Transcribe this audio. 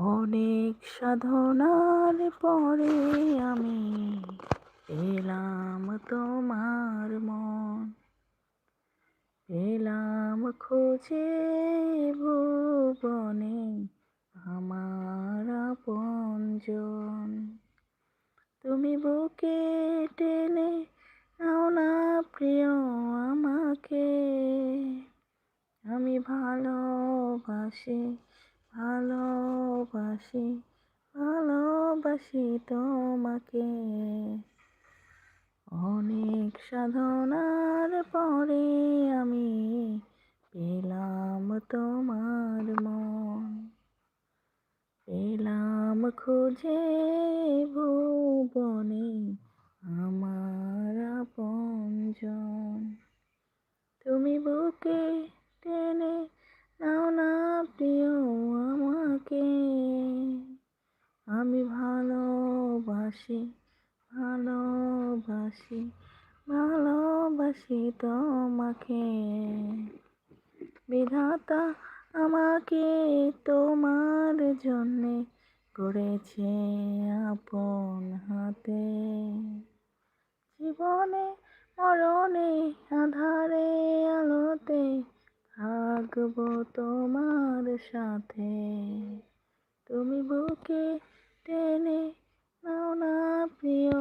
অনেক সাধনার পরে আমি পেলাম তোমার মন, পেলাম খুঁজে ভুবনে আমার আপনজন। তুমি বুকে টেনে নাও না প্রিয় আমাকে, আমি ভালোবাসি ভালোবাসি ভালোবাসি তোমাকে। অনেক সাধনার পরে আমি পেলাম তোমার মন, পেলাম খুঁজে ভুবনে আমার আপনজন। তুমি বুকে টেনে নাও না প্রিয় আমাকে, আমি ভালোবাসি ভালোবাসি ভালোবাসি তোমাকে। বিধাতা আমাকে তোমার জন্যে গড়েছে আপন হাতে, জীবনে মরণে আঁধারে আলোতে থাকবো তোমার সাথে। তুমি বুকে টেনে নাও না প্রিয়